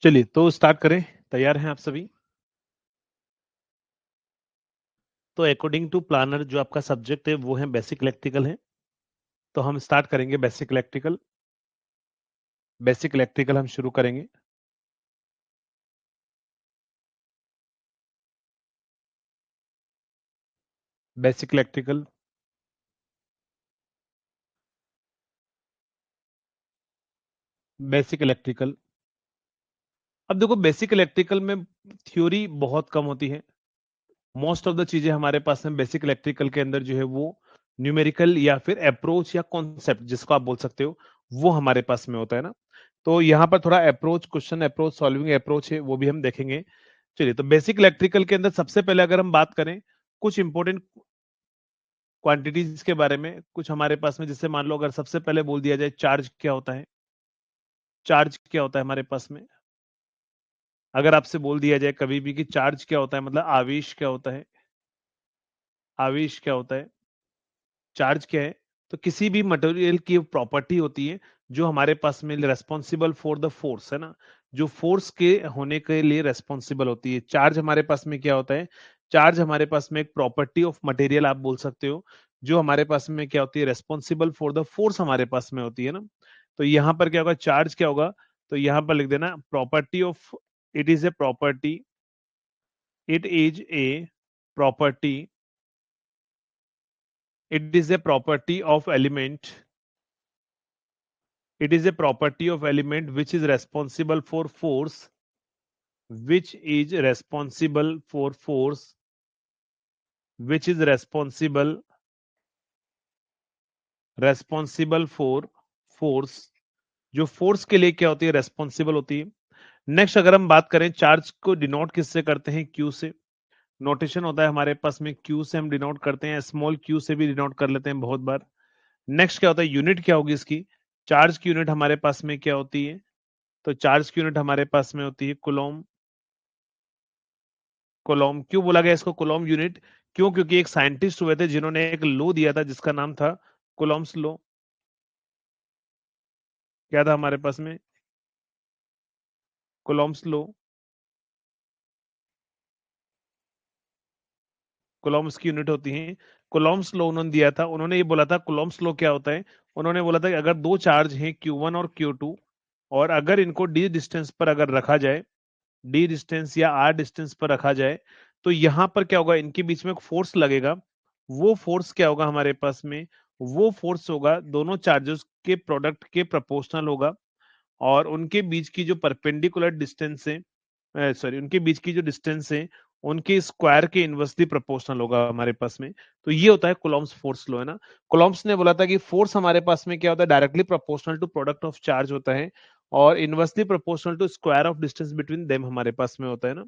चलिए तो स्टार्ट करें। तैयार हैं आप सभी? तो अकॉर्डिंग टू प्लानर जो आपका सब्जेक्ट है वो है बेसिक इलेक्ट्रिकल है। तो हम स्टार्ट करेंगे बेसिक इलेक्ट्रिकल। बेसिक इलेक्ट्रिकल हम शुरू करेंगे। Basic electrical. Basic electrical. अब देखो बेसिक इलेक्ट्रिकल में थ्योरी बहुत कम होती है। मोस्ट ऑफ द चीजें हमारे पास में बेसिक इलेक्ट्रिकल के अंदर जो है वो न्यूमेरिकल या फिर अप्रोच या कॉन्सेप्ट जिसको आप बोल सकते हो वो हमारे पास में होता है ना। तो यहाँ पर थोड़ा approach, question approach, solving approach है वो भी हम देखेंगे। चलिए तो बेसिक इलेक्ट्रिकल के अंदर सबसे पहले अगर हम बात करें कुछ इंपॉर्टेंट क्वांटिटीज के बारे में, कुछ हमारे पास में, जिससे मान लो अगर सबसे पहले बोल दिया जाए चार्ज क्या होता है। चार्ज क्या होता है हमारे पास में? अगर आपसे बोल दिया जाए कभी भी कि चार्ज क्या होता है, मतलब आवेश क्या होता है। आवेश क्या होता है? चार्ज क्या है? तो किसी भी मटेरियल की प्रॉपर्टी होती है जो हमारे पास में रेस्पॉन्सिबल फॉर द फोर्स है ना, जो फोर्स के होने के लिए रेस्पॉन्सिबल होती है। चार्ज हमारे पास में क्या होता है? चार्ज हमारे पास में एक प्रॉपर्टी ऑफ मटेरियल आप बोल सकते हो, जो हमारे पास में क्या होती है, रेस्पॉन्सिबल फॉर द फोर्स हमारे पास में होती है ना। तो यहाँ पर क्या होगा, चार्ज क्या होगा? तो यहाँ पर लिख देना property of, it is a property, it is a property, it is a property of element, it is a property of element which is responsible for force, which is responsible for force, which is responsible for force, जो force के लिए क्या होती है, responsible होती है। Next अगर हम बात करें चार्ज को डिनोट किससे करते हैं, क्यू से। नोटेशन होता है हमारे पास में, क्यू से हम डिनोट करते हैं, स्मॉल क्यू से भी डिनोट कर लेते हैं बहुत बार। नेक्स्ट क्या होता है, यूनिट क्या होगी इसकी? चार्ज की यूनिट हमारे पास में क्या होती है? तो चार्ज की यूनिट हमारे पास में होती है कुलोम। कुलोम क्यों बोला गया इसको कुलोम यूनिट? क्यों? क्योंकि एक साइंटिस्ट हुए थे जिन्होंने एक लॉ दिया था जिसका नाम था कुलोम्स लॉ। क्या था हमारे पास में? कुलोम्स लॉ। कुलोम्स की यूनिट होती है। कुलोम्स लॉ उन्होंने दिया था। उन्होंने ये बोला था, कुलोम्स लॉ क्या होता है? उन्होंने बोला था कि अगर दो चार्ज हैं Q1 और Q2, और अगर इनको डी डिस्टेंस पर अगर रखा जाए, डी डिस्टेंस या आर डिस्टेंस पर रखा जाए, तो यहां पर क्या होगा, इनके बीच में एक फोर्स लगेगा। वो फोर्स क्या होगा हमारे पास में? वो फोर्स होगा दोनों चार्जेस के प्रोडक्ट के प्रोपोर्शनल होगा, और उनके बीच की जो परपेंडिकुलर डिस्टेंस है, सॉरी, उनके बीच की जो डिस्टेंस है उनके स्क्वायर के इनवर्सली प्रोपोर्शनल होगा हमारे पास में। तो ये होता है कुलॉम्स फोर्स लॉ, है ना। कुलॉम्स ने बोला था कि फोर्स हमारे पास में क्या होता है, directly proportional to product of charge होता है, और inversely proportional to square of distance between them हमारे पास में होता है ना।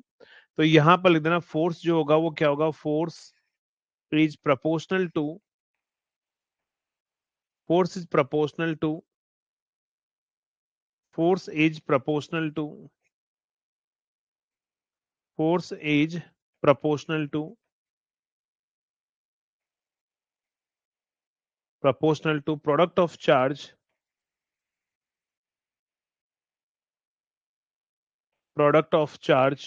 तो यहां पर लिख देना फोर्स जो होगा वो क्या होगा, force is proportional to, force is proportional to, force is proportional to, force is proportional to product of charge, product of charge,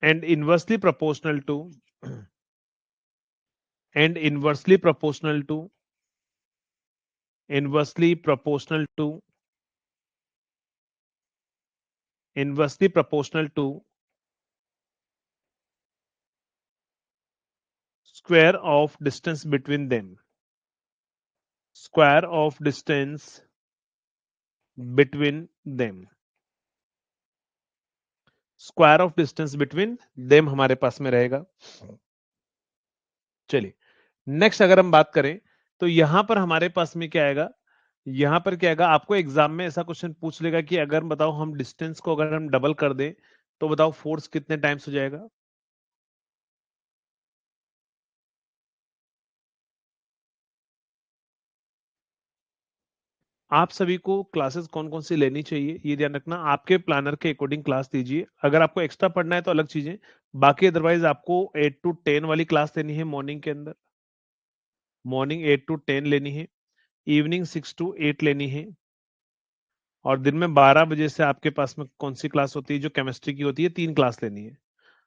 and inversely proportional to, and inversely proportional to, inversely proportional to, inversely proportional to square of distance between them, square of distance between them, square of distance between them हमारे पास में रहेगा। चलिए next अगर हम बात करें तो यहां पर हमारे पास में क्या आएगा, यहां पर क्या आएगा, आपको एग्जाम में ऐसा क्वेश्चन पूछ लेगा कि अगर बताओ हम डिस्टेंस को अगर हम डबल कर दें तो बताओ फोर्स कितने टाइम्स हो जाएगा। आप सभी को क्लासेस कौन कौन सी लेनी चाहिए ये ध्यान रखना, आपके प्लानर के अकॉर्डिंग क्लास दीजिए। अगर आपको एक्स्ट्रा पढ़ना है तो अलग चीजें, बाकी अदरवाइज आपको 8 to 10 वाली क्लास लेनी है मॉर्निंग के अंदर। मॉर्निंग 8 to 10 लेनी है, इवनिंग 6 to 8 लेनी है, और दिन में 12 बजे से आपके पास में कौन सी क्लास होती है? जो केमिस्ट्री की होती है, 3 क्लास लेनी है।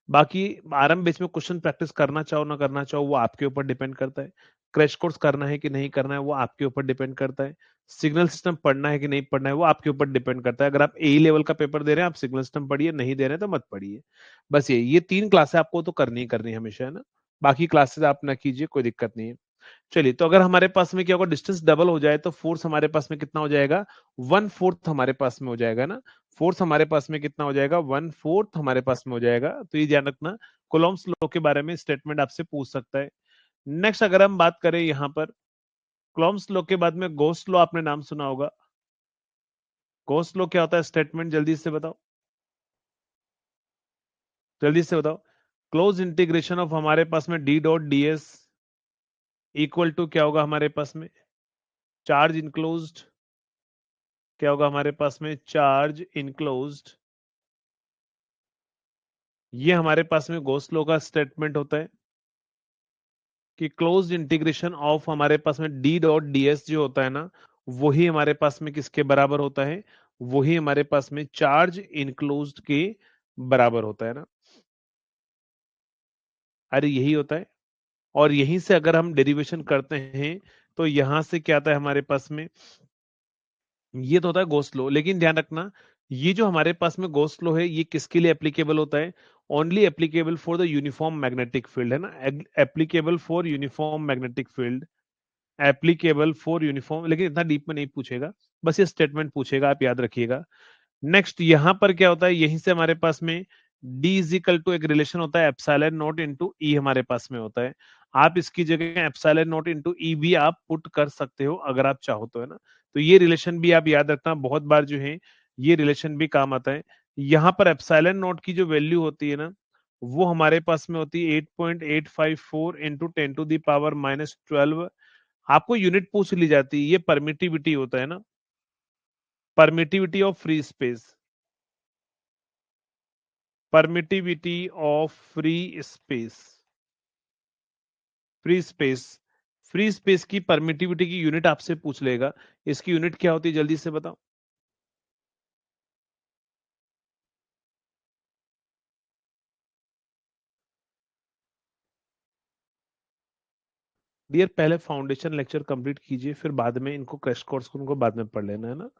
बाकी आरंभ बैच में क्वेश्चन प्रैक्टिस करना चाहो ना करना चाहो वो आपके ऊपर डिपेंड करता है। क्रैश कोर्स करना है कि नहीं करना है वो आपके ऊपर डिपेंड करता है। सिग्नल सिस्टम पढ़ना है कि नहीं पढ़ना है वो आपके ऊपर डिपेंड करता है। अगर आप ए लेवल का पेपर दे रहे हैं, आप सिग्नल सिस्टम पढ़िए, नहीं दे रहे हैं तो मत पढ़िए। बस ये 3 क्लासें आपको तो करनी ही करनी है हमेशा, है ना? बाकी क्लासेस आप ना कीजिए, कोई दिक्कत नहीं है। चलिए, तो अगर हमारे पास में क्या होगा, डिस्टेंस डबल हो जाए तो फोर्स हमारे पास में कितना हो जाएगा? 1/4 हमारे पास में हो जाएगा ना। फोर्स हमारे पास में कितना हो जाएगा? 1/4 हमारे पास में हो जाएगा। तो ये ध्यान रखना, कोलॉम्स लॉ के बारे में स्टेटमेंट आपसे पूछ सकता है। नेक्स्ट अगर हम बात करें यहाँ पर, कोलॉम्स लॉ के बाद में गॉस लॉ आपने नाम सुना होगा। गॉस लॉ क्या होता है? स्टेटमेंट जल्दी से बताओ, जल्दी से बताओ। क्लोज इंटीग्रेशन ऑफ हमारे पास में D dot D S equal to क्या होगा हमारे पास में? Charge enclosed. क्या होगा हमारे पास में? Charge enclosed. ये हमारे पास में गॉस लॉ का स्टेटमेंट होता है कि क्लोज्ड इंटीग्रेशन ऑफ हमारे पास में डी डॉट डी एस जो होता है ना, वही हमारे पास में किसके बराबर होता है? वही हमारे पास में चार्ज इनक्लोज्ड के बराबर होता है ना। अरे यही होता है। और यहीं से अगर हम डेरिवेशन करते हैं तो यहां से क्या आता है हमारे पास में? ये तो होता है गॉस लॉ, लेकिन ध्यान रखना, ये जो हमारे पास में गॉस लॉ है ये किसके लिए एप्लीकेबल होता है? Only applicable for the uniform magnetic field, है ना। Applicable for uniform magnetic field, applicable for uniform, लेकिन इतना डीप में नहीं पूछेगा, बस ये स्टेटमेंट पूछेगा, आप याद रखिएगा। नेक्स्ट यहां पर क्या होता है? यहीं से हमारे पास में D इज इक्वल टू एक रिलेशन होता है एप्सिलॉन नॉट इनटू ई हमारे पास में होता है। आप इसकी जगह एप्सिलॉन नॉट इनटू ई भी आप पुट कर सकते हो अगर आप चाहो तो, है ना। तो ये रिलेशन भी आप याद रखना, बहुत बार जो है ये रिलेशन भी काम आता है। यहाँ पर एप्सिलॉन नॉट की जो वैल्यू होती है ना, वो हमारे पास में होती है 8.854 इंटू 10 टू द पावर -12। आपको यूनिट पूछ ली जाती है, ये परमिटिविटी होता है ना, permittivity of free space, permittivity of free space, free space, free space की परमिटिविटी की यूनिट आपसे पूछ लेगा। इसकी यूनिट क्या होती है जल्दी से बताओ। डियर, पहले फाउंडेशन लेक्चर कंप्लीट कीजिए, फिर बाद में इनको क्रैश कोर्स को उनको बाद में पढ़ लेना, है ना।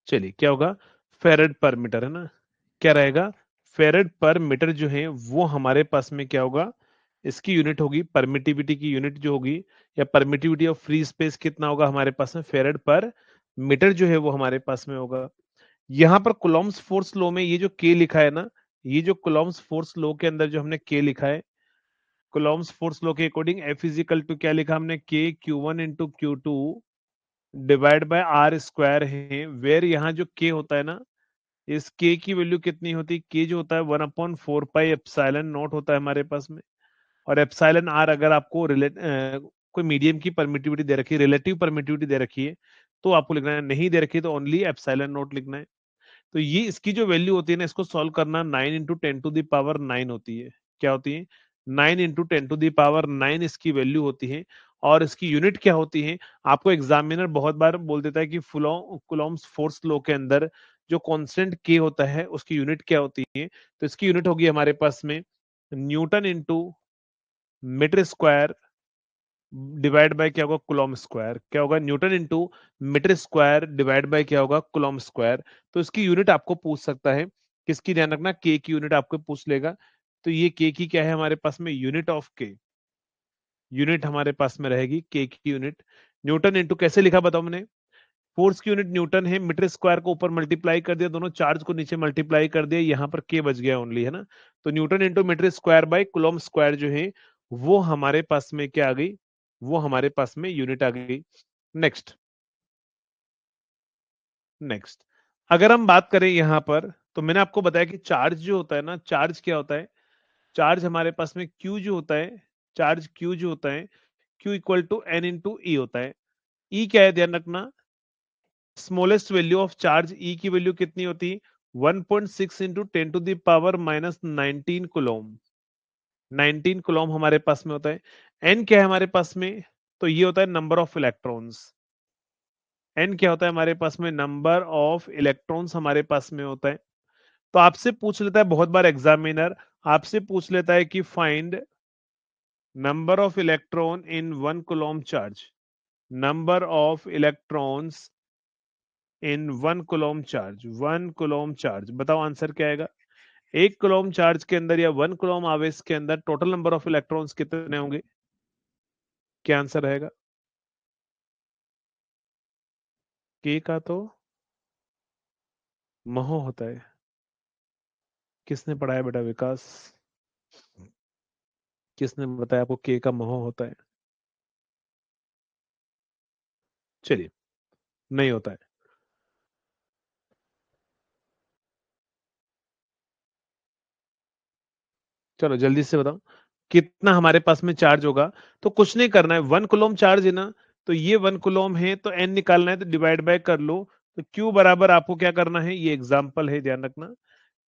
चलिए, क्या होगा? फेरेड पर मीटर, है ना। क्या रहेगा? फेरेड पर मीटर जो है वो हमारे पास में क्या होगा? इसकी यूनिट होगी परमिटिविटी की यूनिट जो होगी, या परमिटिविटी ऑफ फ्री स्पेस कितना होगा हमारे पास में? फेरेड पर मीटर जो है वो हमारे पास में होगा। यहाँ पर कुलॉम्स फोर्स लॉ में ये जो के लिखा है ना, ये जो कुलॉम्स फोर्स लॉ के अंदर जो हमने के लिखा है, कुलॉम्स फोर्स लॉ के according F is equal to क्या लिखा हमने? K Q1 into Q2 divide by r square है। वेर यहाँ जो के होता है ना, इस के की वैल्यू कितनी होती है? के जो होता है 1/4 पाई एप्सिलॉन नॉट होता है हमारे पास में। और एप्सिलॉन आर अगर आपको कोई मीडियम की परमिटिविटी दे रखी है, रिलेटिव परमिटिविटी दे रखी है, तो आपको लिखना है। नहीं दे रखी है तो ओनली एप्सिलॉन नॉट लिखना है। तो ये इसकी जो वैल्यू होती है ना, इसको सॉल्व करना 9 × 10⁻⁹ होती है। क्या होती है? 9 × 10⁻⁹ इसकी वैल्यू होती है। और इसकी यूनिट क्या होती है? आपको एग्जामिनर बहुत बार बोल देता है कि कुलॉम्स फोर्स लॉ के अंदर जो कांस्टेंट के होता है उसकी यूनिट क्या होती है? तो इसकी यूनिट होगी हमारे पास में newton into metre square divide by क्या होगा? Coulomb square. क्या होगा? Newton into metre square divide by क्या होगा? Coulomb square. तो इसकी यूनिट आपको पूछ सकता है, किसकी? ध्यान रखना, के की यूनिट आपको पूछ लेगा। तो ये के की क्या है हमारे पास में? यूनिट ऑफ के, यूनिट हमारे पास में रहेगी के की यूनिट। न्यूटन इंटू कैसे लिखा बताओ मैंने? फोर्स की यूनिट न्यूटन है, मीटर स्क्वायर को ऊपर मल्टीप्लाई कर दिया, दोनों चार्ज को नीचे मल्टीप्लाई कर दिया, यहाँ पर के बच गया ओनली, है ना। तो newton into metre square by coulomb square जो है वो हमारे पास में क्या आ गई? वो हमारे पास में यूनिट आ गई। नेक्स्ट, नेक्स्ट अगर हम बात करें यहाँ पर, तो मैंने आपको बताया कि चार्ज जो होता है ना, चार्ज क्या होता है? चार्ज हमारे पास में Q जो होता है, चार्ज Q जो होता है, Q equal to N into e होता है। ई क्या है? ध्यान रखना, smallest value of charge e की वैल्यू कितनी होती है? 1.6 इंटू 10⁻⁻19 कुलॉम, 19 कुलॉम हमारे पास में होता है। एन क्या है हमारे पास में? तो ये होता है नंबर ऑफ इलेक्ट्रॉन्स। एन क्या होता है हमारे पास में? नंबर ऑफ इलेक्ट्रॉन्स हमारे पास में होता है। तो आपसे पूछ लेता है बहुत बार एग्जामिनर, आपसे पूछ लेता है कि find number of electron in 1 coulomb charge, number of electrons in 1 coulomb charge, 1 coulomb charge, बताओ आंसर क्या आएगा? 1 कूलम्ब चार्ज के अंदर या 1 कूलम्ब आवेश के अंदर टोटल नंबर ऑफ इलेक्ट्रॉन्स कितने होंगे? क्या आंसर रहेगा? के का तो महो होता है। किसने पढ़ाया बेटा विकास? किसने बताया आपको के का महो होता है? चलिए, नहीं होता है। चलो जल्दी से बताओ कितना हमारे पास में चार्ज होगा। तो कुछ नहीं करना है, 1 कूलम्ब चार्ज है ना, तो ये 1 कूलम्ब है तो एन निकालना है तो डिवाइड बाय कर लो। तो क्यू बराबर आपको क्या करना है, ये एग्जाम्पल है ध्यान रखना,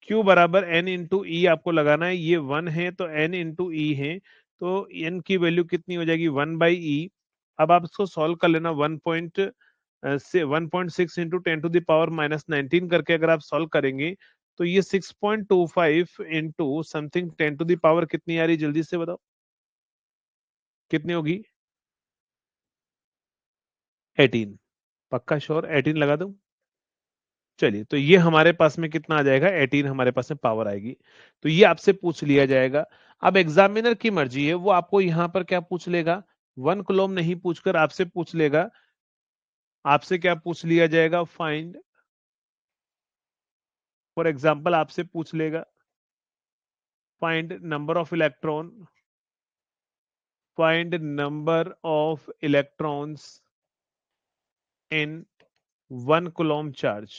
क्यू बराबर एन इंटू ई आपको लगाना है। ये 1 है तो एन इंटू ई है, तो एन की वैल्यू कितनी हो जाएगी? 1/e। अब आप इसको सॉल्व कर लेना, 1.6 इंटू 10 टू द पावर -19 करके अगर आप सॉल्व करेंगे तो ये 6.25 into something 10 to the power कितनी आ रही, जल्दी से बताओ कितनी होगी? 18। पक्का श्योर? 18 लगा दूं? चलिए, तो ये हमारे पास में कितना आ जाएगा? 18 हमारे पास में पावर आएगी। तो ये आपसे पूछ लिया जाएगा। अब एग्जामिनर की मर्जी है, वो आपको यहां पर क्या पूछ लेगा? 1 कूलम्ब नहीं पूछकर आपसे पूछ लेगा, आपसे क्या पूछ लिया जाएगा? फाइंड, फॉर एग्जाम्पल आपसे पूछ लेगा find number of electron, find number of electrons in 1 coulomb charge,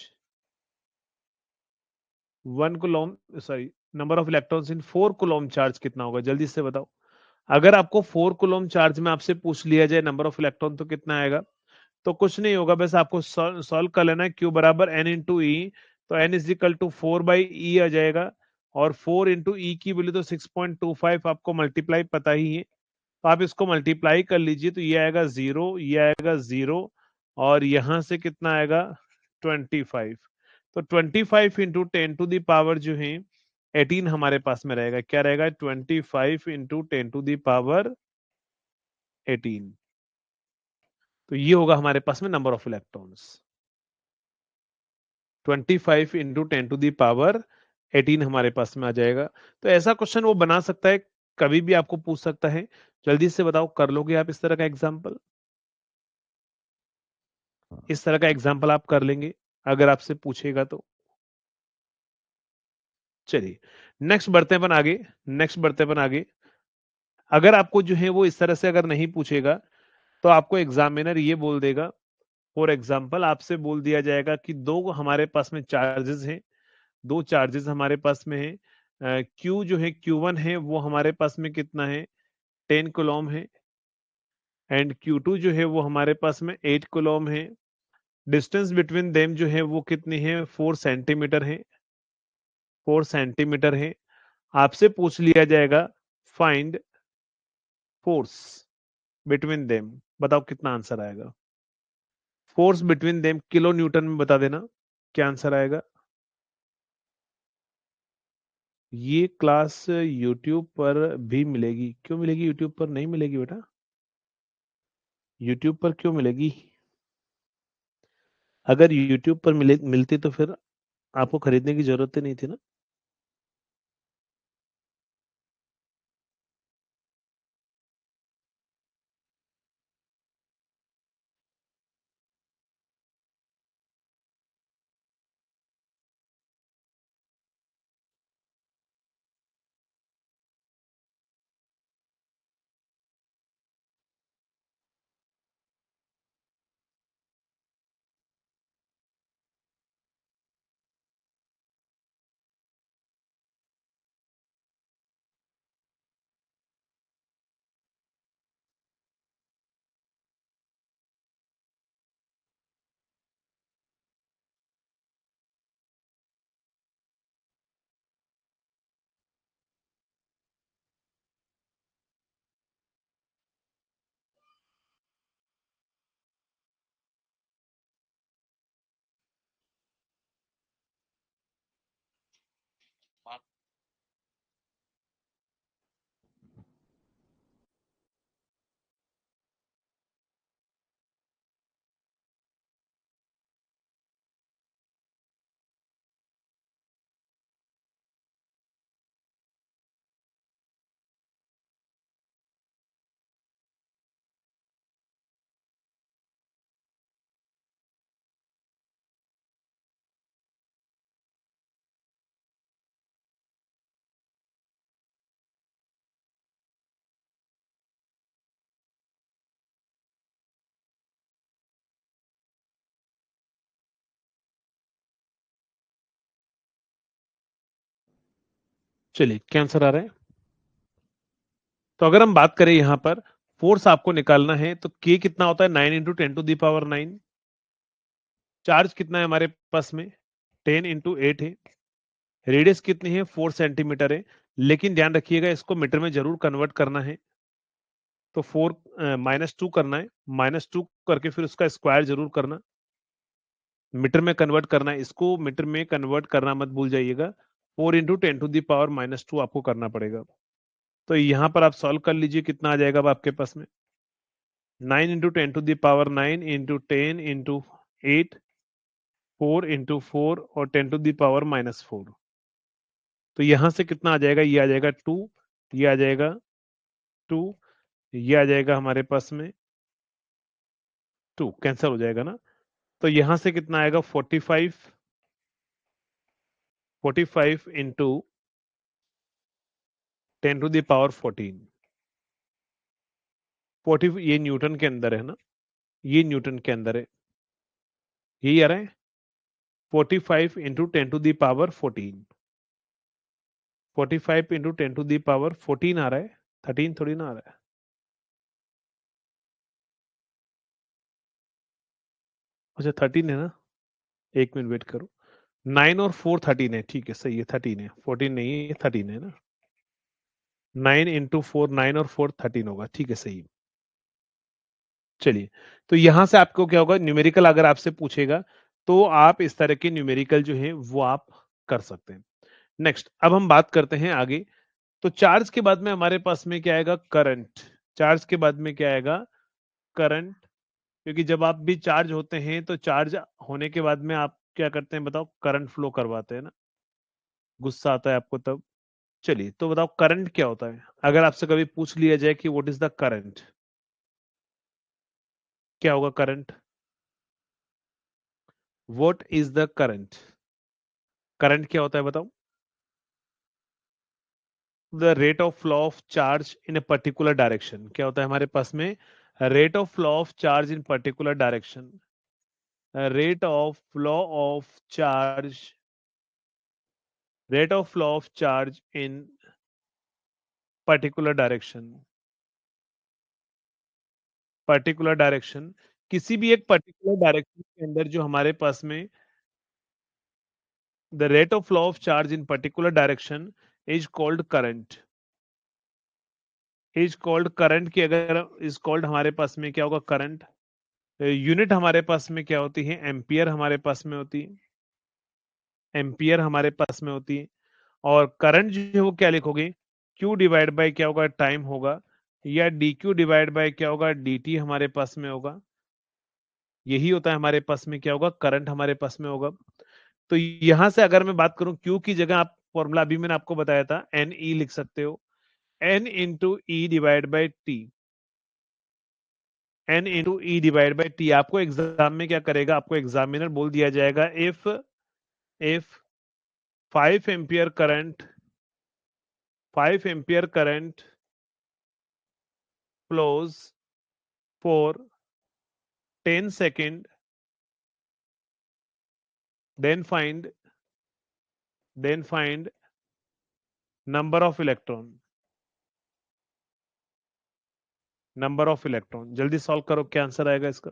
1 coulomb sorry, number of electrons in 4 coulomb charge कितना होगा, जल्दी से बताओ। अगर आपको 4 कूलम्ब चार्ज में आपसे पूछ लिया जाए नंबर ऑफ इलेक्ट्रॉन तो कितना आएगा? तो कुछ नहीं होगा, बस आपको सॉल्व कर लेना है। क्यू बराबर एन इंटू ई, तो N is equal to 4/e आ जाएगा, और 4 इंटू ई की वैल्यू तो 6.25, आपको मल्टीप्लाई पता ही है, तो आप इसको मल्टीप्लाई कर लीजिए, तो ये आएगा 0, ये आएगा 0, और यहां से कितना आएगा? 25। तो 25 इंटू 10 टू द पावर जो है 18 हमारे पास में रहेगा। क्या रहेगा? 25 इंटू 10 टू द पावर 18। तो ये होगा हमारे पास में number of electrons, 25 into 10 to the power 18 हमारे पास में आ जाएगा। तो ऐसा क्वेश्चन वो बना सकता है, कभी भी आपको पूछ सकता है। जल्दी से बताओ, कर लोगे आप इस तरह का एग्जाम्पल? इस तरह का एग्जाम्पल आप कर लेंगे अगर आपसे पूछेगा तो? चलिए, नेक्स्ट बढ़ते हैं अपन आगे, नेक्स्ट बढ़ते हैं अपन आगे। अगर आपको जो है वो इस तरह से अगर नहीं पूछेगा तो आपको एग्जामिनर ये बोल देगा, फॉर एग्जाम्पल आपसे बोल दिया जाएगा कि दो हमारे पास में चार्जेस हैं, दो चार्जेस हमारे पास में है, क्यू जो है Q1 है वो हमारे पास में कितना है? 10 कूलम्ब है, एंड Q2 जो है वो हमारे पास में 8 कूलम्ब है। डिस्टेंस बिटवीन देम जो है वो कितनी है? 4 सेंटीमीटर है, 4 सेंटीमीटर है। आपसे पूछ लिया जाएगा फाइंड फोर्स बिटवीन देम, बताओ कितना आंसर आएगा? Force between them kilo Newton में बता देना, क्या आंसर आएगा? ये क्लास यूट्यूब पर भी मिलेगी। क्यों मिलेगी यूट्यूब पर? नहीं मिलेगी बेटा, यूट्यूब पर क्यों मिलेगी? अगर यूट्यूब पर मिलती तो फिर आपको खरीदने की जरूरत ही नहीं थी ना। चलिए क्या आंसर आ रहा है? तो अगर हम बात करें यहां पर फोर्स आपको निकालना है तो के कितना होता है 9 × 10⁻⁹। चार्ज कितना है हमारे पास में 10 × 8 है। रेडियस कितनी है 4 सेंटीमीटर है। लेकिन ध्यान रखिएगा इसको मीटर में जरूर कन्वर्ट करना है। तो 4 -2 करना है। -2 करके फिर उसका स्क्वायर जरूर करना। मीटर में कन्वर्ट करना है इसको मीटर में कन्वर्ट करना मत भूल जाइएगा। 4 × 10⁻⁻² आपको करना पड़ेगा। तो यहाँ पर आप सॉल्व कर लीजिए कितना आ जाएगा अब आपके पास में 9 × 10⁻⁹ × 10 × 8 4 × 4 और 10⁻⁻⁴। तो यहां से कितना आ जाएगा ये आ जाएगा 2 ये आ जाएगा 2 ये आ जाएगा हमारे पास में 2 कैंसिल हो जाएगा ना। तो यहां से कितना आएगा 45 इंटू 10⁻⁴। 40 ये न्यूटन के अंदर है ना। ये न्यूटन के अंदर है। यही आ रहा है 45 इंटू 10⁻⁴। 45 इंटू 10⁻⁴ आ रहा है 13 थोड़ी ना आ रहा है। अच्छा 13 है ना। एक मिनट वेट करो। 9 और 4 13 है ठीक है सही है 13 है 14 नहीं है 13 है ना। 9 × 4 9 और 4 13 होगा ठीक है सही। चलिए तो यहां से आपको क्या होगा न्यूमेरिकल अगर आपसे पूछेगा तो आप इस तरह के न्यूमेरिकल जो है वो आप कर सकते हैं। नेक्स्ट अब हम बात करते हैं आगे। तो चार्ज के बाद में हमारे पास में क्या आएगा करंट। चार्ज के बाद में क्या आएगा करंट। क्योंकि जब आप भी चार्ज होते हैं तो चार्ज होने के बाद में आप क्या करते हैं बताओ करंट फ्लो करवाते हैं ना। गुस्सा आता है आपको तब। चलिए तो बताओ करंट क्या होता है अगर आपसे कभी पूछ लिया जाए कि व्हाट इज द करंट क्या होगा current. What is the current. Current क्या होता है बताओ। The rate of flow of charge in a particular direction क्या होता है हमारे पास में rate of flow of charge in particular direction. Rate of flow of charge rate of flow of charge in particular direction. Particular direction किसी भी एक particular direction के अंदर जो हमारे पास में the rate of flow of charge in particular direction is called current. Is called current की अगर इज कॉल्ड हमारे पास में क्या होगा करंट। यूनिट हमारे पास में क्या होती है एम्पियर हमारे पास में होती है। एम्पियर हमारे पास में होती है। और करंट जो है वो क्या लिखोगे Q डिवाइड बाय क्या होगा टाइम होगा या dQ डिवाइड बाय क्या होगा dt हमारे पास में होगा। यही होता है हमारे पास में क्या होगा करंट हमारे पास में होगा। तो यहां से अगर मैं बात करूं Q की जगह आप फॉर्मूला अभी मैंने आपको बताया था NE लिख सकते हो। N into E divide by T. N into E divide by T आपको एग्जाम में क्या करेगा आपको एग्जामिनर बोल दिया जाएगा if 5 ampere current flows for 10 second then find number of electron. Number of electron जल्दी सॉल्व करो क्या आंसर आएगा इसका।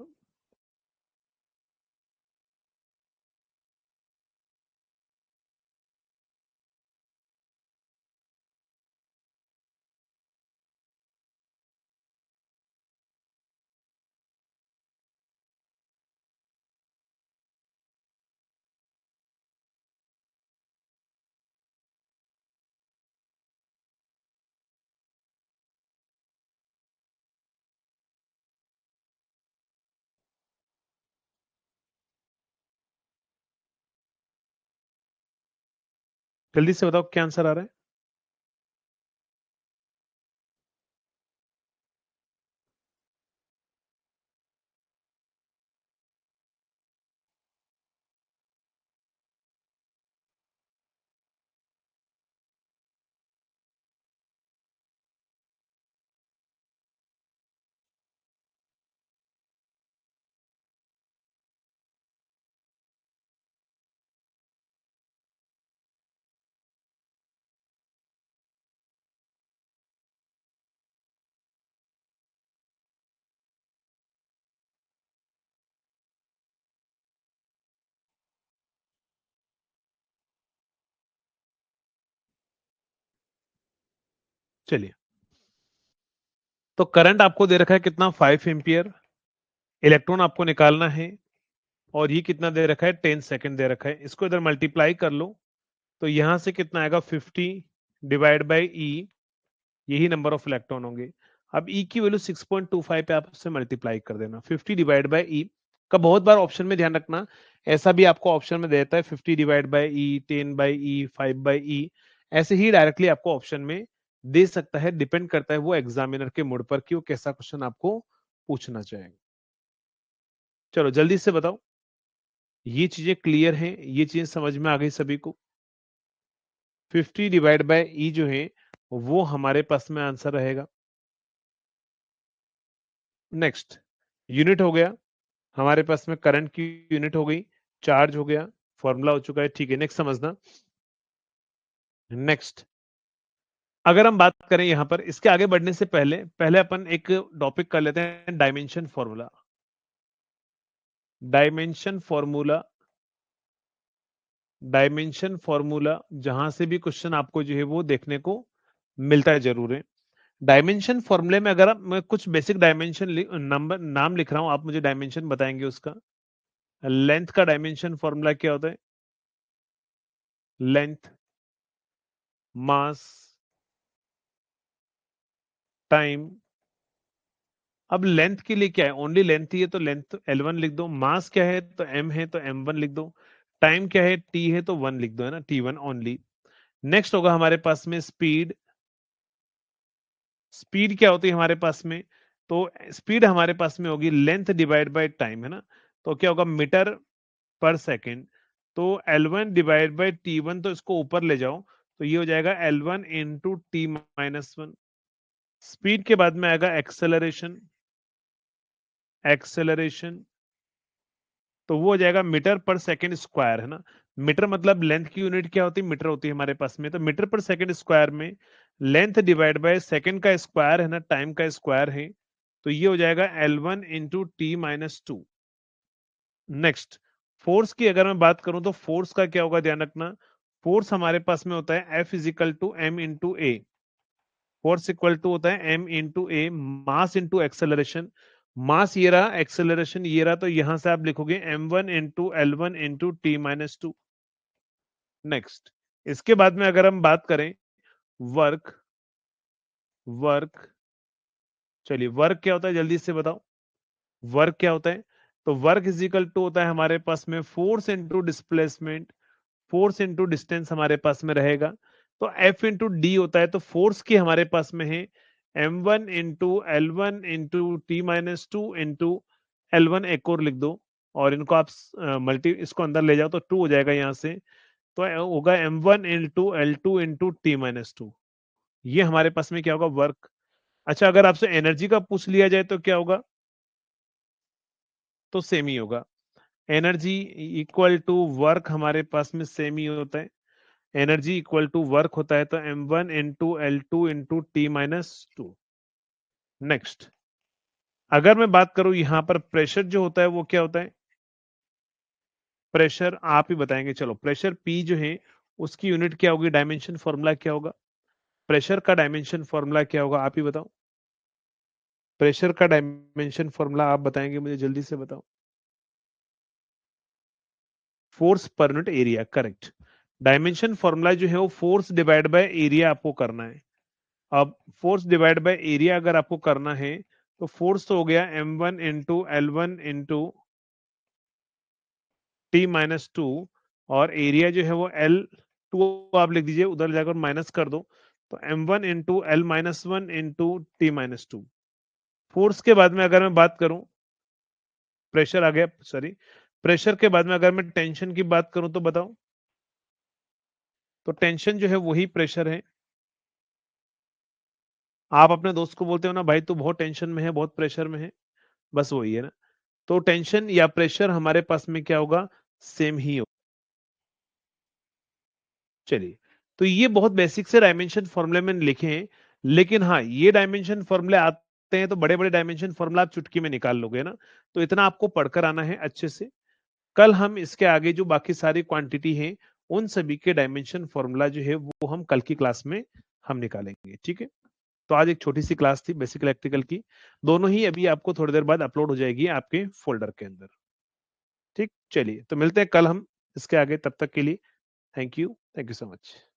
जल्दी से बताओ क्या आंसर आ रहा है। चलिए, तो करंट आपको दे रखा है कितना 5 एम्पियर, इलेक्ट्रॉन आपको निकालना है और ये कितना दे रखा है 10 सेकंड दे रखा है। इसको इधर मल्टीप्लाई कर लो तो यहां से कितना आएगा 50 डिवाइड बाई ई, यही नंबर ऑफ इलेक्ट्रॉन होंगे। अब ई की वैल्यू 6.25 पे आप उससे मल्टीप्लाई कर देना 50 डिवाइड बाई ई का। बहुत बार ऑप्शन में ध्यान रखना, ऐसा भी आपको ऑप्शन में देता है 50 divide by e, 10 by e, 5 by e, ऐसे ही डायरेक्टली आपको ऑप्शन में दे सकता है। डिपेंड करता है वो एग्जामिनर के मूड पर कि वो कैसा क्वेश्चन आपको पूछना चाहेगा। चलो जल्दी से बताओ, ये चीजें क्लियर हैं, ये चीजें समझ में आ गई सभी को? 50 डिवाइड बाय ई जो है वो हमारे पास में आंसर रहेगा। नेक्स्ट, यूनिट हो गया हमारे पास में, करंट की यूनिट हो गई, चार्ज हो गया, फॉर्मूला हो चुका है, ठीक है। नेक्स्ट समझना। नेक्स्ट, अगर हम बात करें यहां पर, इसके आगे बढ़ने से पहले पहले अपन एक टॉपिक कर लेते हैं, dimension formula. Dimension formula, dimension formula जहां से भी क्वेश्चन आपको जो है वो देखने को मिलता है जरूर है। डायमेंशन फॉर्मूले में अगर मैं कुछ बेसिक डायमेंशन नंबर नाम लिख रहा हूं, आप मुझे डायमेंशन बताएंगे उसका। लेंथ का डायमेंशन फॉर्मूला क्या होता है? लेंथ, मास, टाइम। अब लेंथ के लिए क्या है? ओनली लेंथ ही है तो लेंथ L1 लिख दो। मास क्या है? तो m है तो m1 लिख दो। टाइम क्या है? t है तो 1 लिख दो, है ना, t1 ओनली। नेक्स्ट होगा हमारे पास में स्पीड। स्पीड क्या होती है हमारे पास में? तो स्पीड हमारे पास में होगी लेंथ डिवाइड बाय टाइम, है ना। तो क्या होगा? मीटर पर सेकेंड। तो L1 डिवाइड बाय T1, तो इसको ऊपर ले जाओ तो ये हो जाएगा L1 into T minus one. Speed के बाद में आएगा एक्सेलरेशन। एक्सेलरेशन तो वो हो जाएगा मीटर पर सेकेंड स्क्वायर, है ना। मीटर मतलब लेंथ की यूनिट क्या होती है? मीटर होती है हमारे पास में। तो मीटर पर सेकेंड स्क्वायर में लेंथ डिवाइड बाय सेकेंड का स्क्वायर है ना, टाइम का स्क्वायर है, तो ये हो जाएगा L1 into T minus two. Next, force की अगर मैं बात करूं तो फोर्स का क्या होगा? ध्यान रखना, फोर्स हमारे पास में होता है F is equal to M into A. Force equal to होता है m into A, mass into acceleration. Mass ये रहा, एक्सेलरेशन ये रहा, तो यहां से आप लिखोगे m1 into L1 into T minus two. Next, इसके बाद में अगर हम बात करें वर्क, वर्क, चलिए वर्क क्या होता है जल्दी से बताओ। वर्क क्या होता है? तो वर्क इज इक्वल टू होता है हमारे पास में force into displacement. Force into distance हमारे पास में रहेगा। तो F इंटू डी होता है, तो फोर्स की हमारे पास में है m1 into L1 into T minus two into L1, एक और लिख दो, और इनको आप मल्टी इसको अंदर ले जाओ तो 2 हो जाएगा यहां से। तो होगा m1 into L2 into T minus two. ये हमारे पास में क्या होगा? वर्क। अच्छा, अगर आपसे एनर्जी का पूछ लिया जाए तो क्या होगा? तो सेम ही होगा। एनर्जी इक्वल टू वर्क हमारे पास में सेम ही होता है। एनर्जी इक्वल टू वर्क होता है, तो m1 into L2 into T minus two. Next, अगर मैं बात करूं यहां पर प्रेशर जो होता है वो क्या होता है? प्रेशर आप ही बताएंगे। चलो, प्रेशर P जो है उसकी यूनिट क्या होगी? डायमेंशन फॉर्मूला क्या होगा? प्रेशर का डायमेंशन फॉर्मूला क्या होगा? आप ही बताओ। प्रेशर का डायमेंशन फॉर्मूला आप बताएंगे मुझे, जल्दी से बताओ। Force per unit area, correct. Dimension formula जो है वो फोर्स डिवाइड बाय एरिया आपको करना है। अब फोर्स डिवाइड बाय एरिया अगर आपको करना है तो फोर्स तो हो गया m1 into L1 into T minus two, और एरिया जो है वो L2 आप लिख दीजिए, उधर जाकर माइनस कर दो, तो m1 into L minus one into T minus two. Force के बाद में अगर मैं बात करूं, प्रेशर आ गया, सॉरी, प्रेशर के बाद में अगर मैं टेंशन की बात करूं तो बताओ। तो टेंशन जो है वही प्रेशर है। आप अपने दोस्त को बोलते हो ना, भाई तू बहुत टेंशन में है, बहुत प्रेशर में है, बस वही है ना। तो टेंशन या प्रेशर हमारे पास में क्या होगा? सेम ही होगा। चलिए, तो ये बहुत बेसिक से डायमेंशन फॉर्मूले में लिखे हैं, लेकिन हाँ, ये डायमेंशन फॉर्मूले आते हैं तो बड़े बड़े डायमेंशन फॉर्मूला आप चुटकी में निकाल लोगे ना। तो इतना आपको पढ़कर आना है अच्छे से। कल हम इसके आगे जो बाकी सारी क्वांटिटी हैं उन सभी के डायमेंशन फॉर्मूला जो है वो हम कल की क्लास में हम निकालेंगे, ठीक है। तो आज एक छोटी-सी क्लास थी बेसिक इलेक्ट्रिकल की। दोनों ही अभी आपको थोड़ी देर बाद अपलोड हो जाएगी आपके फ़ोल्डर के अंदर। ठीक? चलिए, तो मिलते हैं कल हम इसके आगे, तब तक के लिए थैंक यू सो मच।